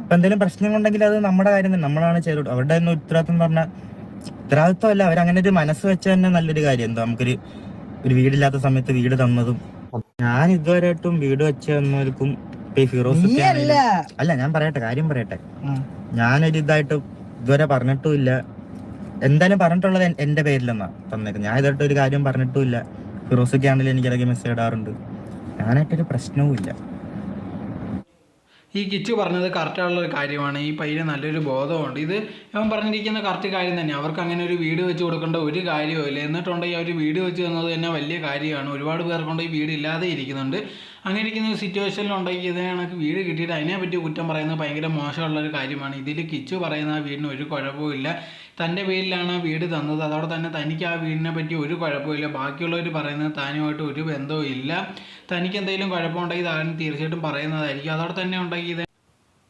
ഇപ്പൊ എന്തെങ്കിലും പ്രശ്നങ്ങളുണ്ടെങ്കിൽ അത് നമ്മുടെ കാര്യം തന്നെ, നമ്മളാണ് ചെയ്തോളൂ. അവരുടെ ഒന്നും ഉത്തരവാദിത്വം എന്ന് പറഞ്ഞാൽ ഉത്തരവാദിത്വമല്ല, അവരങ്ങനെ ഒരു മനസ്സ് വെച്ച തന്നെ നല്ലൊരു കാര്യം. എന്താ നമുക്കൊരു വീടില്ലാത്ത സമയത്ത് വീട് തന്നതും. ഞാൻ ഇതുവരെയായിട്ടും വീട് വെച്ച് തന്നവർക്കും ഇപ്പൊ ഫിറോസ് അല്ല, ഞാൻ പറയട്ടെ, കാര്യം പറയട്ടെ. ഞാനൊരു ഇതായിട്ട് ഇതുവരെ പറഞ്ഞിട്ടുമില്ല. എന്തായാലും പറഞ്ഞിട്ടുള്ളത് എന്റെ പേരിലെന്നാ തന്നേക്കുന്നത്. ഞാൻ ഇതായിട്ട് ഒരു കാര്യം പറഞ്ഞിട്ടുമില്ല. ഫിറോസൊക്കെ ആണെങ്കിലും എനിക്കിടയ്ക്ക് മെസ്സേജ് ഇടാറുണ്ട്. ഞാനായിട്ടൊരു പ്രശ്നവും ഇല്ല. ഈ കിച്ചു പറഞ്ഞത് കറക്റ്റായിട്ടുള്ളൊരു കാര്യമാണ്. ഈ പയ്യന് നല്ലൊരു ബോധമുണ്ട്. ഇത് ഇവൻ പറഞ്ഞിരിക്കുന്ന കറക്റ്റ് കാര്യം തന്നെ. അവർക്ക് അങ്ങനെ ഒരു വീട് വെച്ച് കൊടുക്കേണ്ട ഒരു കാര്യവുമില്ല. എന്നിട്ടുണ്ടെങ്കിൽ അവർ വീട് വെച്ച് തന്നത് തന്നെ വലിയ കാര്യമാണ്. ഒരുപാട് പേർക്കുണ്ട് ഈ വീട് ഇല്ലാതെ ഇരിക്കുന്നുണ്ട്. അങ്ങനെ ഇരിക്കുന്ന ഒരു സിറ്റുവേഷനിലുണ്ടെങ്കിൽ ഇത് കണക്ക് വീട് കിട്ടിയിട്ട് അതിനെപ്പറ്റി കുറ്റം പറയുന്നത് ഭയങ്കര മോശമുള്ളൊരു കാര്യമാണ്. ഇതിൽ കിച്ചു പറയുന്ന ആ വീടിന് ഒരു കുഴപ്പമില്ല. തൻ്റെ പേരിലാണ് ആ വീട് തന്നത്. അതോടെ തന്നെ തനിക്ക് ആ വീടിനെ പറ്റി ഒരു കുഴപ്പമില്ല. ബാക്കിയുള്ളവർ പറയുന്നത് താനുമായിട്ട് ഒരു ബന്ധവും ഇല്ല. തനിക്ക് എന്തെങ്കിലും കുഴപ്പമുണ്ടെങ്കിൽ താൻ തീർച്ചയായിട്ടും പറയുന്നതായിരിക്കും. അതോടെ തന്നെ ഉണ്ടെങ്കിൽ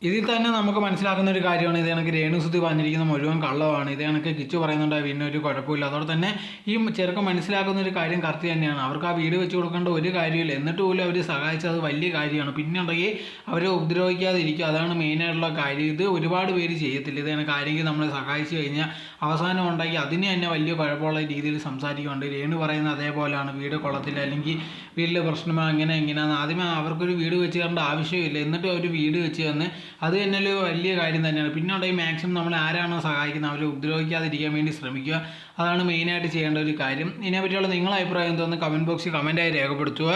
ഇതിൽ തന്നെ നമുക്ക് മനസ്സിലാക്കുന്ന ഒരു കാര്യമാണ്, ഇത് കണക്ക് രേണുസുതി പറഞ്ഞിരിക്കുന്ന മുഴുവൻ കള്ളമാണ്. ഇത് കണക്ക് കിച്ചു പറയുന്നുണ്ട് വീടിന് ഒരു കുഴപ്പമില്ല. അതോടെ തന്നെ ഈ ചെറുക്കൻ മനസ്സിലാക്കുന്ന ഒരു കാര്യം കറക്റ്റ് തന്നെയാണ്. അവർക്ക് ആ വീട് വെച്ച് കൊടുക്കേണ്ട ഒരു കാര്യമില്ല. എന്നിട്ട് പോലും അവർ സഹായിച്ചത് വലിയ കാര്യമാണ്. പിന്നെ ഉണ്ടെങ്കിൽ അവരെ ഉപദ്രവിക്കാതിരിക്കുക, അതാണ് മെയിനായിട്ടുള്ള കാര്യം. ഇത് ഒരുപാട് പേര് ചെയ്യത്തില്ല. ഇത് കണക്ക് ആരെങ്കിലും നമ്മളെ സഹായിച്ചു കഴിഞ്ഞാൽ അവസാനം ഉണ്ടെങ്കിൽ അതിന് തന്നെ വലിയ കുഴപ്പമുള്ള രീതിയിൽ സംസാരിക്കുന്നുണ്ട്. രേണു പറയുന്നത് അതേപോലെയാണ്, വീട് കൊള്ളത്തില്ല, അല്ലെങ്കിൽ വീട്ടിലെ പ്രശ്നമോ അങ്ങനെ എങ്ങനെയാണെന്ന്. ആദ്യമേ അവർക്കൊരു വീട് വെച്ച് തരേണ്ട ആവശ്യമില്ല. എന്നിട്ട് അവർ വീട് വെച്ച് തന്ന് അത് തന്നെ ഒരു വലിയ കാര്യം തന്നെയാണ്. പിന്നെ ഉണ്ടെങ്കിൽ മാക്സിമം നമ്മൾ ആരാണോ സഹായിക്കുന്നത് അവരെ ഉപദ്രവിക്കാതിരിക്കാൻ വേണ്ടി ശ്രമിക്കുക. അതാണ് മെയിനായിട്ട് ചെയ്യേണ്ട ഒരു കാര്യം. ഇതിനെപ്പറ്റിയുള്ള നിങ്ങളുടെ അഭിപ്രായം എന്തോന്ന് കമൻറ്റ് ബോക്സിൽ കമൻറ്റായി രേഖപ്പെടുത്തുക.